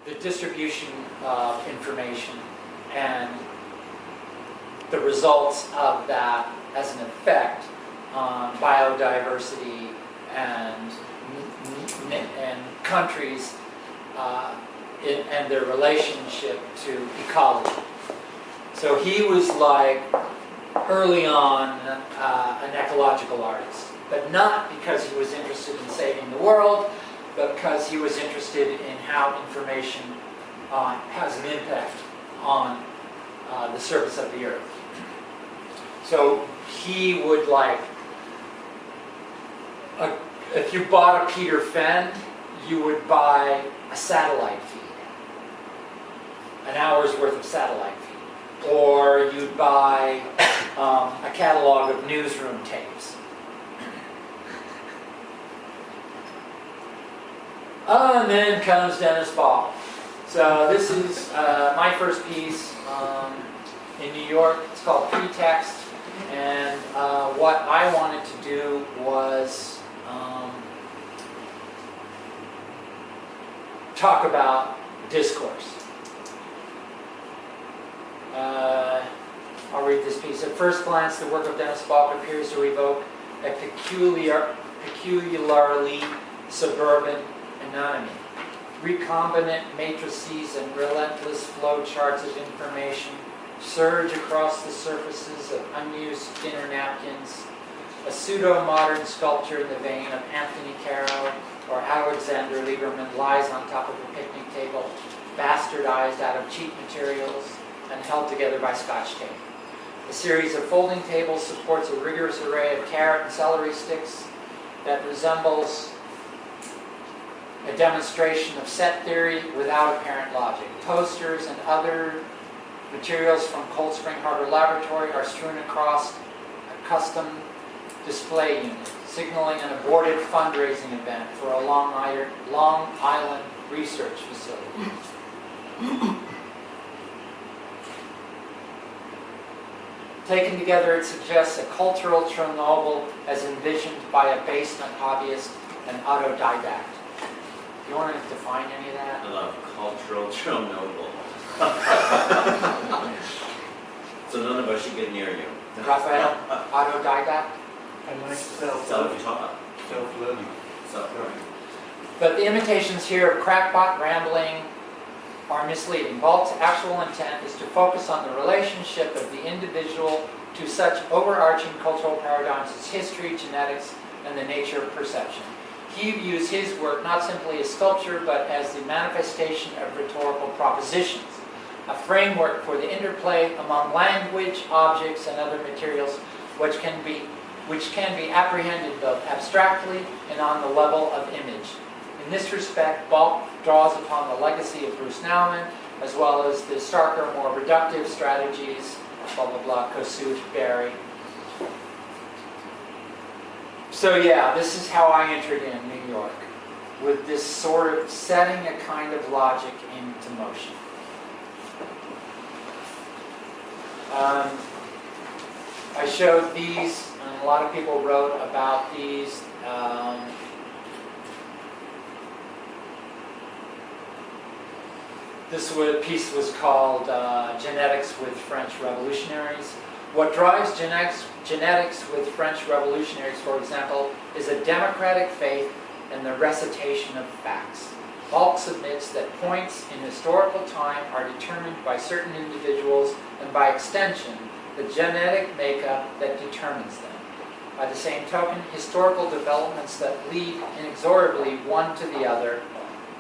the distribution of information and the results of that as an effect on biodiversity and countries and their relationship to ecology. So he was like, early on, an ecological artist, but not because he was interested in saving the world, but because he was interested in how information has an impact on the surface of the earth. So he would like, if you bought a Peter Fenn, you would buy a satellite feed, an hour's worth of satellite feed. Or you'd buy a catalog of newsroom tapes. And then comes Dennis Balk. So this is my first piece in New York. It's called Pretext. And what I wanted to do was talk about discourse. I'll read this piece. At first glance, the work of Dennis Balk appears to evoke a peculiarly suburban anatomy. Recombinant matrices and relentless flow charts of information surge across the surfaces of unused dinner napkins. A pseudo-modern sculpture in the vein of Anthony Caro or Alexander Lieberman lies on top of a picnic table, bastardized out of cheap materials and held together by Scotch tape. A series of folding tables supports a rigorous array of carrot and celery sticks that resembles a demonstration of set theory without apparent logic. Posters and other materials from Cold Spring Harbor Laboratory are strewn across a custom display unit, signaling an aborted fundraising event for a Long Island research facility. Taken together, it suggests a cultural Chernobyl as envisioned by a basement hobbyist and autodidact. Do you want to define any of that? I love cultural Chernobyl. So none of us should get near you. Raphael, autodidact? I like self-taught. Self-learning. Self-learning. But the imitations here of crackpot rambling are misleading. Balk's actual intent is to focus on the relationship of the individual to such overarching cultural paradigms as history, genetics, and the nature of perception. He views his work not simply as sculpture, but as the manifestation of rhetorical propositions, a framework for the interplay among language, objects, and other materials which can be apprehended both abstractly and on the level of image. In this respect, Balk draws upon the legacy of Bruce Nauman, as well as the starker, more reductive strategies, blah, blah, blah, Kossuth, Barry. So yeah, this is how I entered in New York, with this sort of setting a kind of logic into motion. I showed these, and a lot of people wrote about these. This piece was called Genetics with French Revolutionaries. What drives genetics with French revolutionaries, for example, is a democratic faith in the recitation of facts. Balk submits that points in historical time are determined by certain individuals and by extension, the genetic makeup that determines them. By the same token, historical developments that lead inexorably one to the other.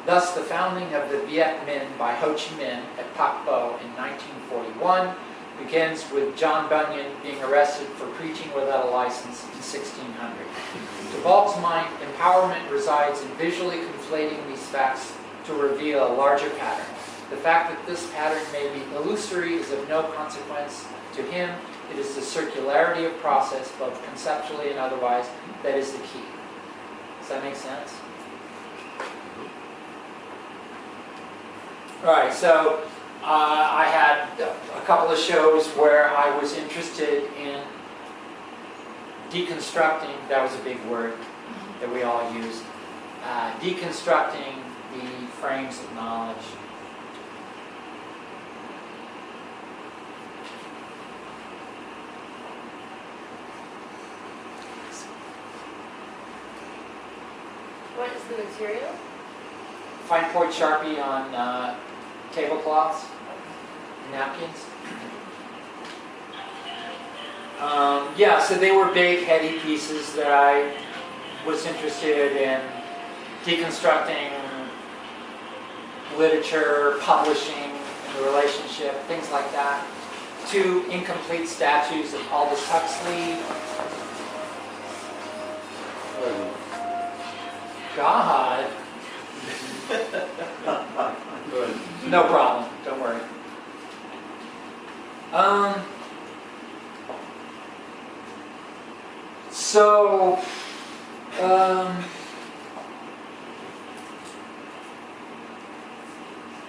Thus, the founding of the Viet Minh by Ho Chi Minh at Pac Bo in 1941 begins with John Bunyan being arrested for preaching without a license in 1600. To Balk's mind, empowerment resides in visually conflating these facts to reveal a larger pattern. The fact that this pattern may be illusory is of no consequence to him. It is the circularity of process, both conceptually and otherwise, that is the key. Does that make sense? All right, so I had a couple of shows where I was interested in deconstructing, that was a big word that we all use, deconstructing the frames of knowledge What is the material? Fine point Sharpie on tablecloths, napkins. Yeah, so they were big, heady pieces that I was interested in deconstructing literature, publishing, and the relationship, things like that. 2 incomplete statues of Aldous Huxley. God. No problem, don't worry.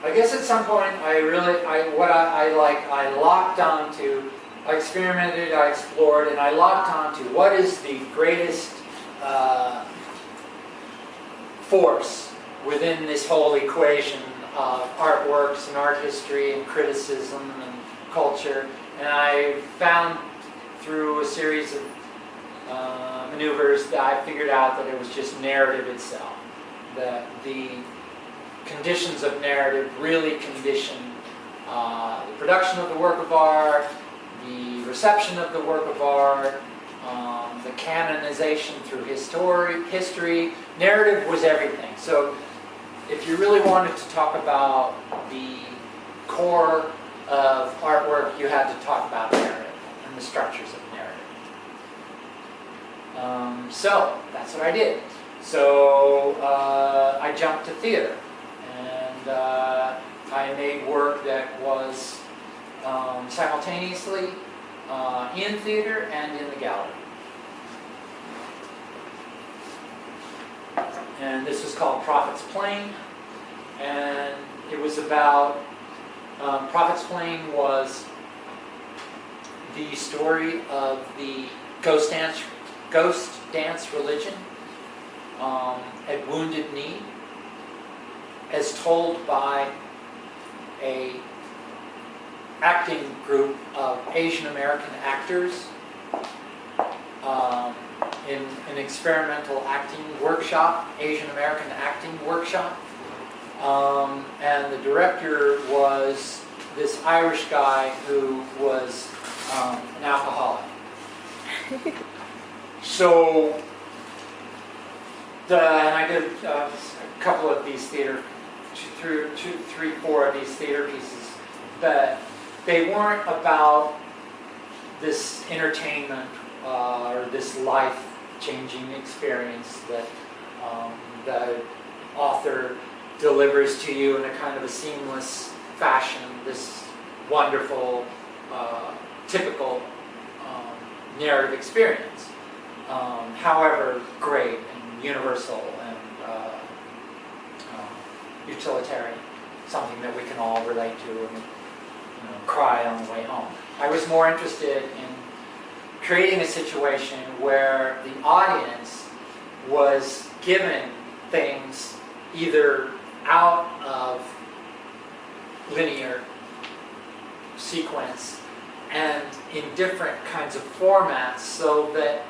I guess at some point I locked onto, I experimented, I explored, and I locked onto what is the greatest force within this whole equation of artworks and art history and criticism and culture. And I found through a series of maneuvers that I figured out that it was just narrative itself. That the conditions of narrative really condition the production of the work of art, the reception of the work of art, the canonization through history. Narrative was everything. So if you really wanted to talk about the core of artwork, you had to talk about narrative and the structures of narrative. So that's what I did. So I jumped to theater, and I made work that was simultaneously in theater and in the gallery. And this was called Prophet's Plane, and it was about, Prophet's Plane was the story of the ghost dance religion at Wounded Knee, as told by a acting group of Asian American actors in an experimental acting workshop, Asian American acting workshop. And the director was this Irish guy who was an alcoholic. So, and I did a couple of these theater, three, 4 of these theater pieces, but they weren't about this entertainment or this life-changing experience that the author delivers to you in a kind of a seamless fashion, this wonderful, typical narrative experience. However great and universal and utilitarian, something that we can all relate to and cry on the way home. I was more interested in creating a situation where the audience was given things either out of linear sequence and in different kinds of formats, so that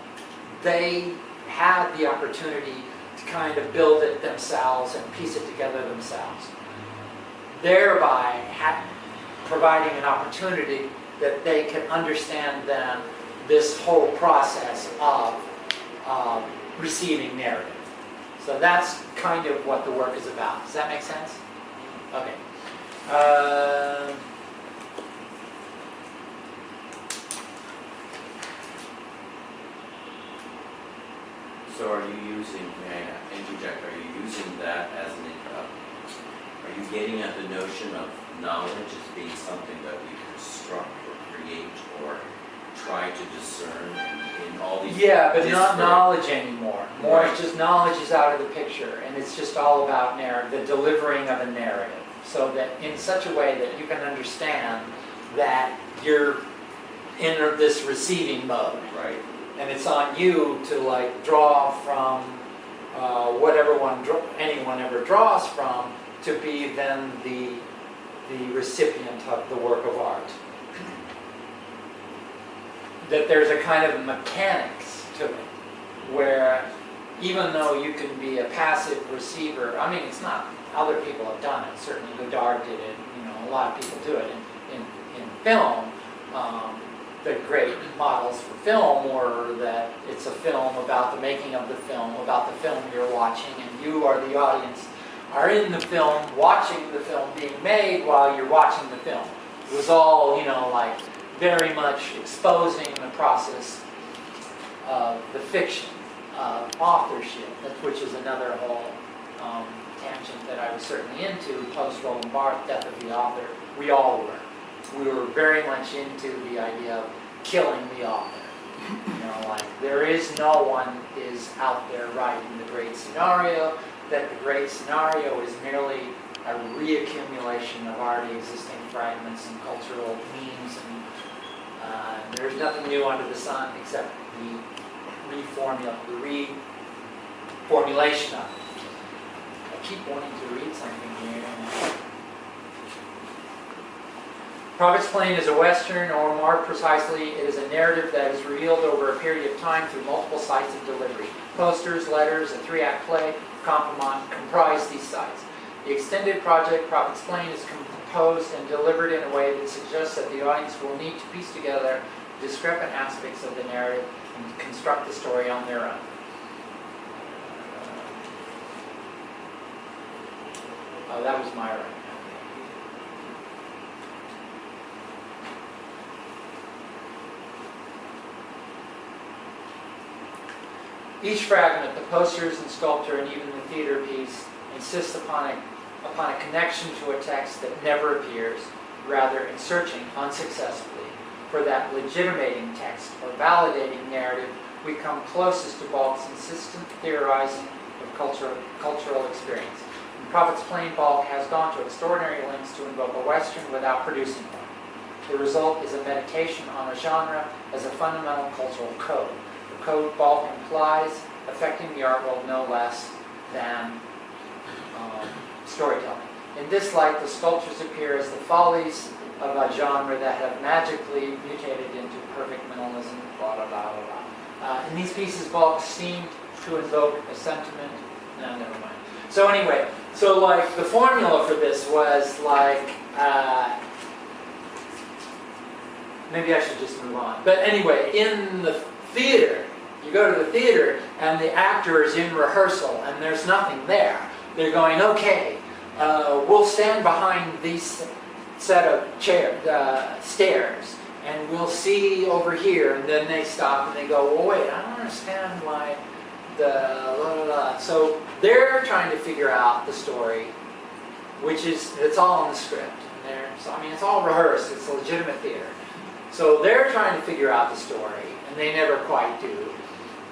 they had the opportunity to kind of build it themselves and piece it together themselves, thereby providing an opportunity that they can understand then this whole process of receiving narrative. So that's kind of what the work is about. Does that make sense? Okay. So are you using, may I interject, are you using that as an, are you getting at the notion of knowledge as being something that we construct or create or try to discern in all these... Yeah, but not knowledge anymore. More, it's just knowledge is out of the picture, and it's just all about narrative, the delivering of a narrative, so that in such a way that you can understand that you're in this receiving mode. Right. And it's on you to draw from whatever anyone ever draws from, to be then the recipient of the work of art. That there's a kind of mechanics to it, where even though you can be a passive receiver, I mean, it's not, other people have done it. Certainly Godard did it, you know, a lot of people do it. In film, the great models for film were that it's a film about the making of the film, about the film you're watching, and you are the audience, are in the film, watching the film being made while you're watching the film. It was all, you know, like very much exposing the process of the fiction, of authorship, which is another whole tangent that I was certainly into post-Roland Barthes' Death of the Author. We all were. We were very much into the idea of killing the author. You know, like there is no one is out there writing the great scenario, that the great scenario is merely a reaccumulation of already existing fragments and cultural memes, and there's nothing new under the sun except the reformulation of it. I keep wanting to read something here. Prophet's Plain is a Western, or more precisely, it is a narrative that is revealed over a period of time through multiple sites of delivery. Posters, letters, a 3-act play, comprise these sites. The extended project, Prophet's Plain, is composed and delivered in a way that suggests that the audience will need to piece together discrepant aspects of the narrative and construct the story on their own. Oh, that was my right. Each fragment, the posters and sculpture, and even the theater piece, insists upon a connection to a text that never appears, rather in searching unsuccessfully for that legitimating text or validating narrative, we come closest to Balk's insistent theorizing of cultural experience. In Prophet's Plain, Balk has gone to extraordinary lengths to invoke a Western without producing one. The result is a meditation on a genre as a fundamental cultural code. The code Balk implies affecting the art world no less than storytelling. In this light, the sculptures appear as the follies of a genre that have magically mutated into perfect minimalism, blah, blah, blah, blah, blah. In these pieces, Balk seemed to invoke a sentiment. No, never mind. So anyway, so like the formula for this was like, maybe I should just move on. But anyway, in the theater, you go to the theater and the actor is in rehearsal and there's nothing there. They're going, okay, we'll stand behind these set of stairs and we'll see over here, and then they stop and they go, well, wait, I don't understand why the la la la. So they're trying to figure out the story, which is, it's all in the script. And so, I mean, it's all rehearsed, it's a legitimate theater. So they're trying to figure out the story, and they never quite do.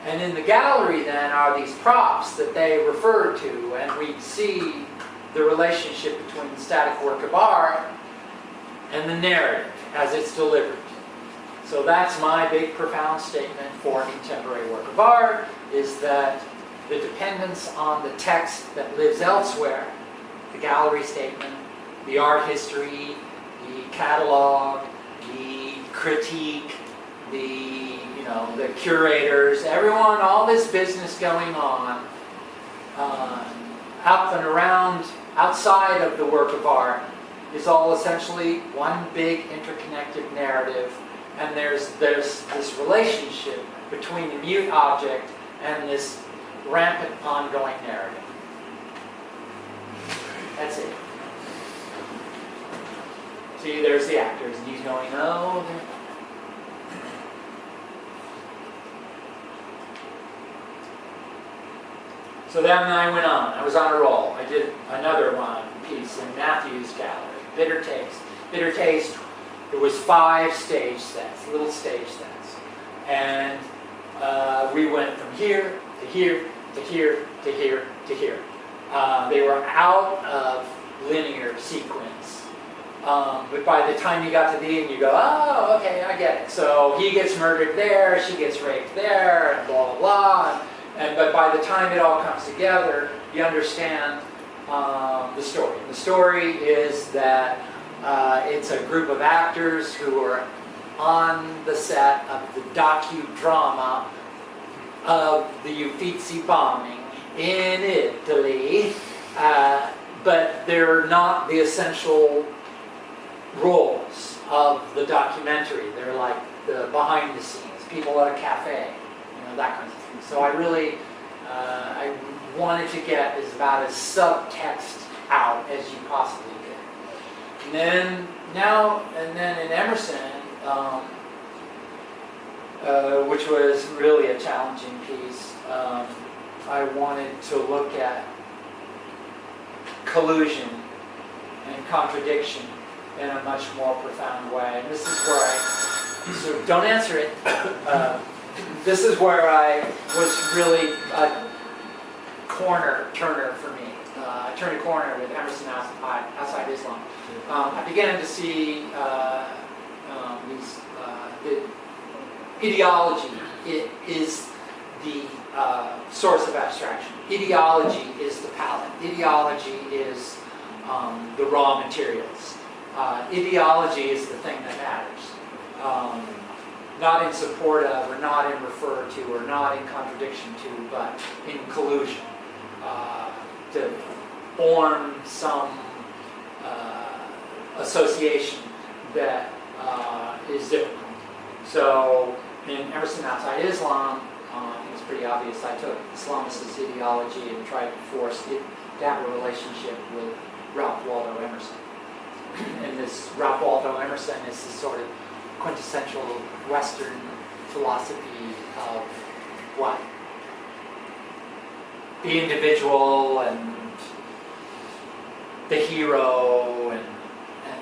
And in the gallery then are these props that they refer to, and we see the relationship between the static work of art and the narrative as it's delivered. So that's my big profound statement for contemporary work of art, is that the dependence on the text that lives elsewhere, the gallery statement, the art history, the catalog, the critique, the curators, everyone, all this business going on up and around, outside of the work of art, is all essentially one big interconnected narrative, and there's this relationship between the mute object and this rampant ongoing narrative. That's it. See, there's the actors, and he's going, oh, so then I went on. I was on a roll. I did another one piece in Matthew's gallery, Bitter Taste. Bitter Taste, it was 5 stage sets, little stage sets. And we went from here to here to here to here to here. They were out of linear sequence. But by the time you got to the end, you go, oh, okay, I get it. So he gets murdered there, she gets raped there, and blah, blah, blah. But by the time it all comes together, you understand the story. The story is that it's a group of actors who are on the set of the docudrama of the Uffizi bombing in Italy, but they're not the essential roles of the documentary. They're like the behind the scenes, people at a cafe, that kind of thing. So I really, I wanted to get about as subtext out as you possibly could. And then in Emerson, which was really a challenging piece, I wanted to look at collusion and contradiction in a much more profound way. And this is where so don't answer it. This is where I was really a corner turner for me. I turned a corner with Emerson outside Islam. I began to see the ideology is the source of abstraction. Ideology is the palette. Ideology is the raw materials. Ideology is the thing that matters. Not in support of, or not in refer to, or not in contradiction to, but in collusion. To form some association that is difficult. So in Emerson Outside Islam, I think it's pretty obvious, I took Islamicist ideology and tried to force it to have a relationship with Ralph Waldo Emerson. And this Ralph Waldo Emerson is this sort of quintessential Western philosophy of what? The individual and the hero and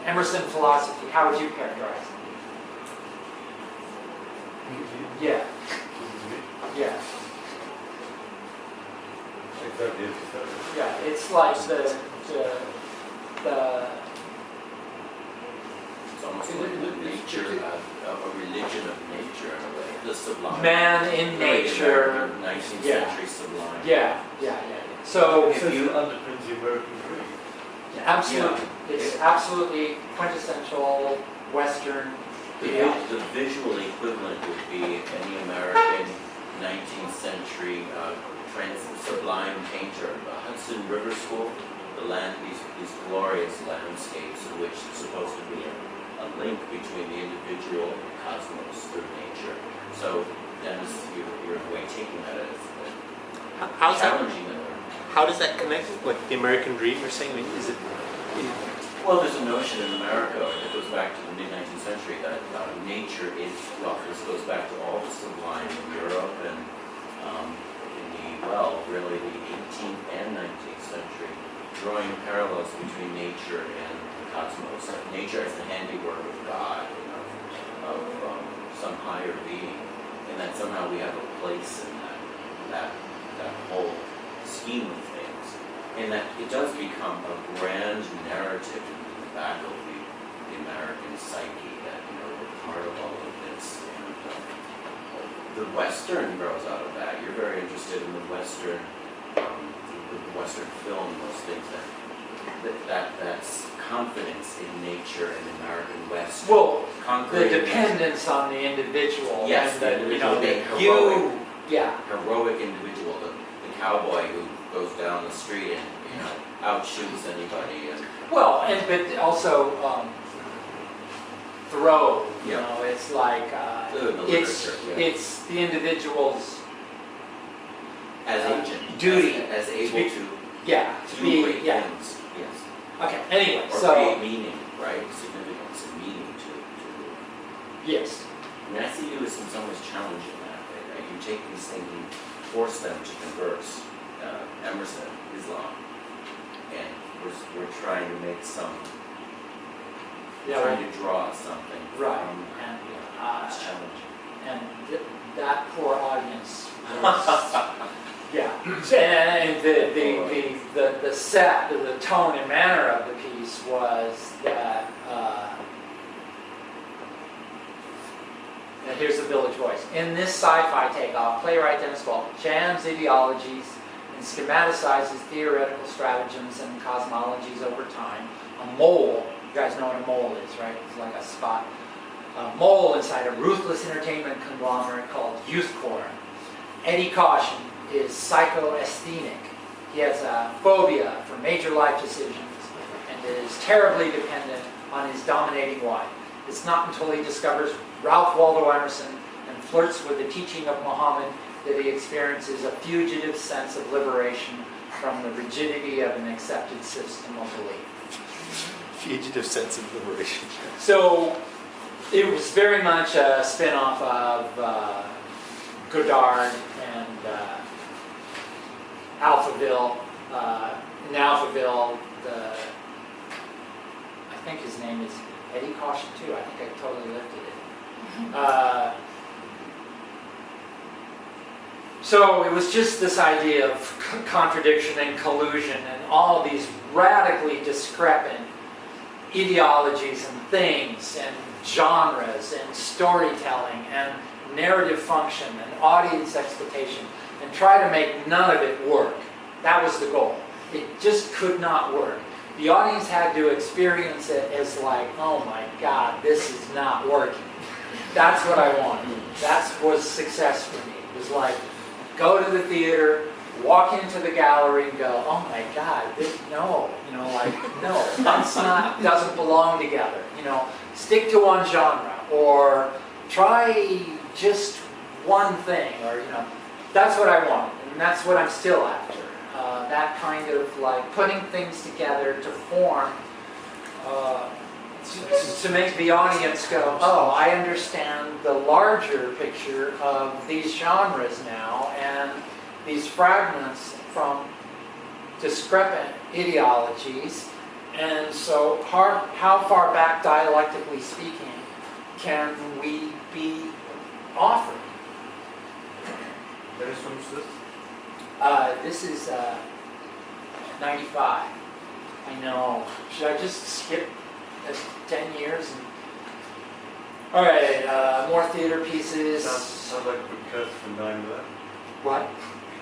Emerson philosophy. How would you characterize it? Yeah. Yeah. Yeah, it's like the It's almost like the nature of a religion of nature in a way. The sublime. man in nature. 19th Yeah. century sublime. Yeah. So If you underpins the American dream. absolutely, it's absolutely quintessential Western. The visual equivalent would be any American 19th century sublime painter, the Hudson River School, these glorious landscapes in which it's supposed to be a link between the individual and the cosmos through nature. So Dennis, you're in a way taking that as challenging it. How does that connect with the American dream you're saying? Is it? Well, there's a notion in America, and it goes back to the mid-19th century, that nature is, this goes back to all the sublime in Europe and really the 18th and 19th century, drawing parallels between nature and the cosmos. Nature as the handiwork of God, of some higher being, and that somehow we have a place in that whole scheme of things, and that it does become a grand narrative in the back of the American psyche, that we're part of all of this. And the Western grows out of that. You're very interested in the Western, the Western film, those things that's confidence in nature and American West. Well, the conquering dependence on the individual. Yes, and the individual, the heroic individual, the cowboy who goes down the street and outshoots anybody. And but also Thoreau. It's like it's the individual's as agent, duty as able to to do be great things. Yes. Okay. Anyway, Or so create meaning, right? Significance and meaning to. yes. I mean, I see you as in some ways challenging that. Right? You take these things and force them to converse. Emerson, Islam, and we're trying to make some. Trying to draw something. Right. From, And it's challenging. and that poor audience was, and the set, the tone and manner of the piece was that, and here's the Village Voice. In this sci-fi takeoff, playwright Dennis Balk jams ideologies and schematizes theoretical stratagems and cosmologies over time. A mole, you guys know what a mole is, right? It's like a spot. A mole inside a ruthless entertainment conglomerate called Youth Corps. Eddie Caution is psychoasthenic. He has a phobia for major life decisions and is terribly dependent on his dominating wife. It's not until he discovers Ralph Waldo Emerson and flirts with the teaching of Muhammad that he experiences a fugitive sense of liberation from the rigidity of an accepted system of belief. Fugitive sense of liberation. So it was very much a spin-off of Godard and Alphaville. In Alphaville, I think his name is Eddie Caution too. I think I totally lifted it. So it was just this idea of contradiction and collusion and all of these radically discrepant ideologies and things and genres and storytelling and narrative function and audience expectation, and try to make none of it work. That was the goal. It just could not work. The audience had to experience it as like, oh my God, this is not working. That's what I wanted. That was success for me. It was like, go to the theater, walk into the gallery and go, oh my God, no, that's not, doesn't belong together. Stick to one genre, or try just one thing, or that's what I want, and that's what I'm still after. That kind of like putting things together to form, to make the audience go, oh, I understand the larger picture of these genres now, and these fragments from discrepant ideologies, and so how far back, dialectically speaking, can we be offered? Dennis, when was this? This is 95. I know. Should I just skip 10 years? All right, more theater pieces. Sounds like a precursor from 9/11. What?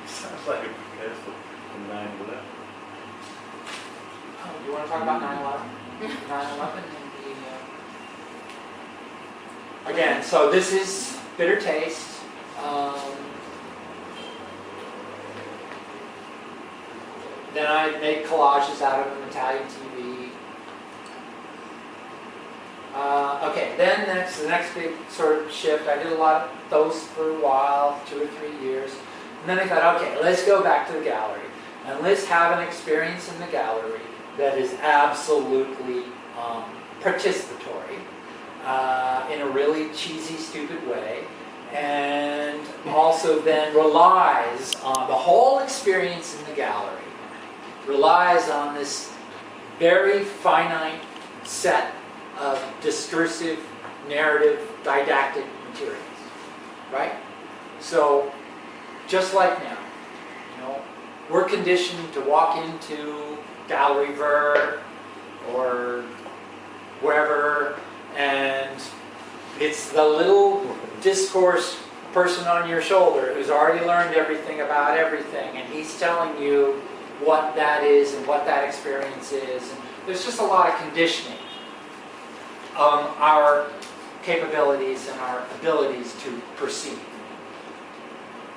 Sounds like a precursor from 9/11. Oh, you want to talk about 9/11? 9/11 and the... Again, so this is Bitter Taste. Then I made collages out of an Italian TV. Okay, then the next big sort of shift, I did a lot of those for a while, 2 or 3 years. And then I thought, okay, let's go back to the gallery. And let's have an experience in the gallery that is absolutely participatory in a really cheesy, stupid way. And also then relies on the whole experience in the gallery. Relies on this very finite set of discursive, narrative, didactic materials, right? So, just like now, we're conditioned to walk into Gallery Ver or wherever, and it's the little discourse person on your shoulder who's already learned everything about everything, and he's telling you what that is and what that experience is. And there's just a lot of conditioning our capabilities and our abilities to perceive.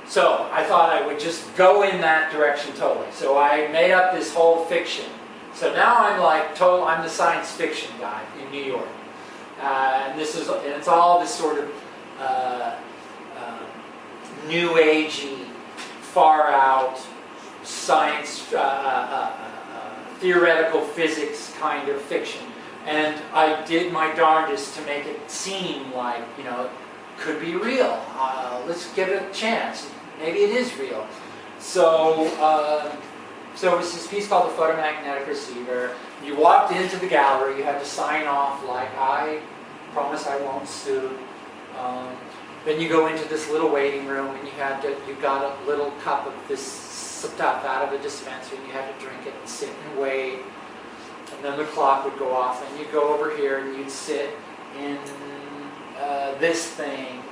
So I thought I would just go in that direction totally. So I made up this whole fiction. So now I'm like I'm the science fiction guy in New York, and it's all this sort of new agey, far out science, theoretical physics kind of fiction. And I did my darndest to make it seem like, it could be real. Let's give it a chance. Maybe it is real. So it was this piece called The Photomagnetic Receiver. You walked into the gallery, you had to sign off like, I promise I won't sue. Then you go into this little waiting room, and you got a little cup of this stuff out of a dispenser, and you had to drink it and sit and wait. And then the clock would go off, and you'd go over here and you'd sit in this thing,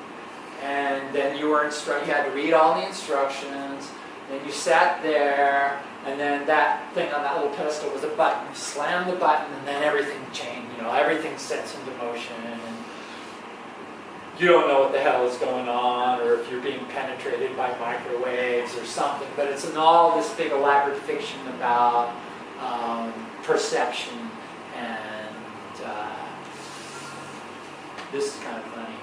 and then you were instructed. You had to read all the instructions. Then you sat there, and then that thing on that little pedestal was a button. You slammed the button, and then everything changed. Everything sets into motion. And you don't know what the hell is going on, or if you're being penetrated by microwaves or something, but it's all this big elaborate fiction about perception, and this is kind of funny.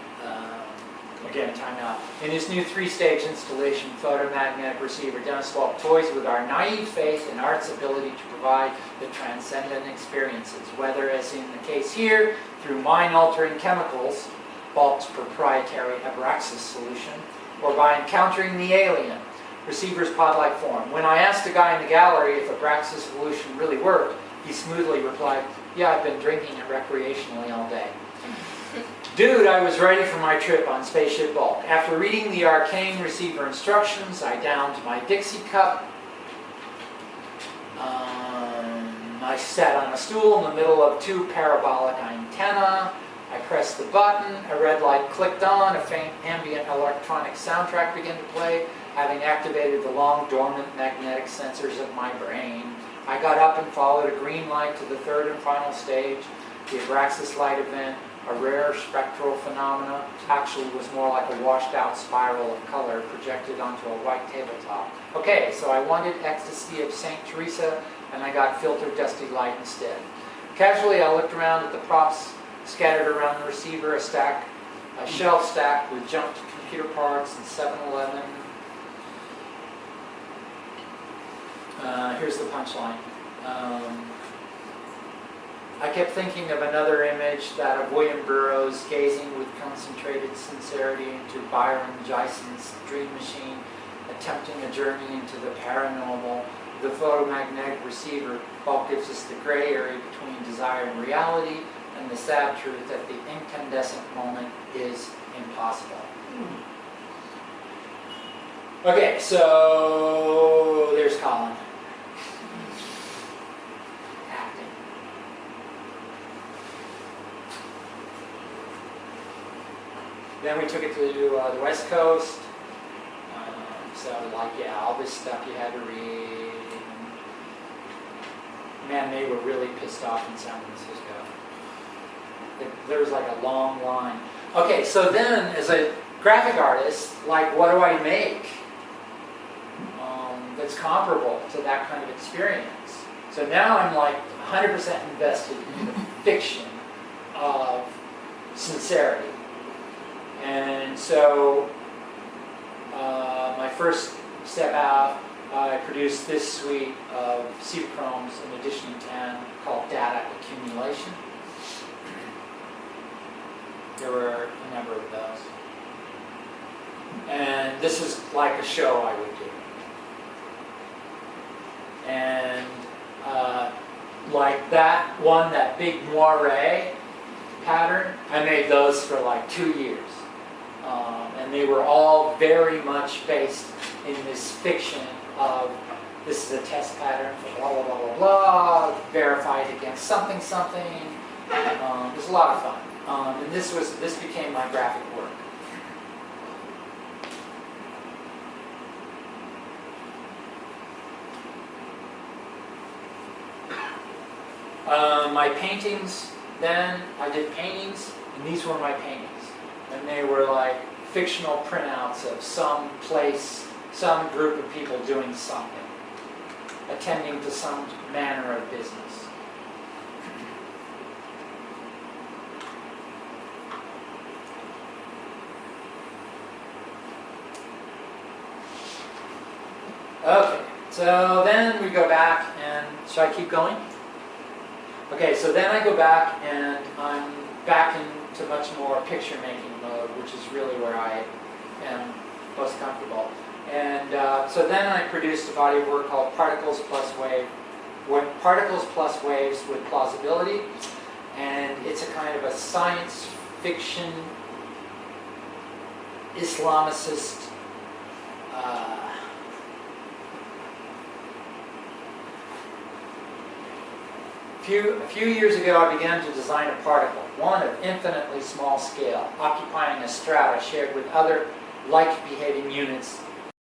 Again, time out. In his new 3-stage installation, Photomagnetic Receiver, Dennis Balk toys with our naive faith in art's ability to provide the transcendent experiences, whether, as in the case here, through mind-altering chemicals, Balk's proprietary Abraxas solution, or by encountering the alien, Receiver's pod-like form. When I asked a guy in the gallery if Abraxas solution really worked, he smoothly replied, "Yeah, I've been drinking it recreationally all day." Dude, I was ready for my trip on Spaceship Balk. After reading the arcane receiver instructions, I downed my Dixie cup. I sat on a stool in the middle of 2 parabolic antennae. I pressed the button, a red light clicked on, a faint ambient electronic soundtrack began to play, having activated the long dormant magnetic sensors of my brain. I got up and followed a green light to the 3rd and final stage, the Abraxas light event. A rare spectral phenomena, actually was more like a washed out spiral of color projected onto a white tabletop. Okay, so I wanted ecstasy of St. Teresa, and I got filtered dusty light instead. Casually I looked around at the props scattered around the receiver, a shelf stacked with junked computer parts and 7-Eleven. Here's the punchline. I kept thinking of another image, that of William Burroughs gazing with concentrated sincerity into Byron Gyson's dream machine, attempting a journey into the paranormal. The photomagnetic receiver, Balk gives us the gray area between desire and reality, and the sad truth that the incandescent moment is impossible. Okay, so there's Colin. Then we took it to the West Coast. So, like, yeah, all this stuff you had to read. Man, they were really pissed off in San Francisco. There was like a long line. Okay, so then, as a graphic artist, like, what do I make that's comparable to that kind of experience? So now I'm like 100% invested in the fiction of sincerity. And so, my first step out, I produced this suite of Cedachromes in edition 10 called Data Accumulation. There were a number of those. And this is like a show I would do. And like that one, that big moire pattern, I made those for like 2 years. And they were all very much based in this fiction of, this is a test pattern for blah, blah, blah, blah, blah, verified against something, something. It was a lot of fun. And this became my graphic work. My paintings, then I did paintings, and these were my paintings. And they were like fictional printouts of some place, some group of people doing something, attending to some manner of business. Okay, so then we go back and, should I keep going? Okay, so then I go back and I'm back into much more picture making mode, which is really where I am most comfortable. And so then I produced a body of work called Particles Plus Waves with Plausibility. And it's a kind of a science fiction, Islamicist, A few years ago, I began to design a particle, one of infinitely small scale, occupying a strata shared with other like-behaving units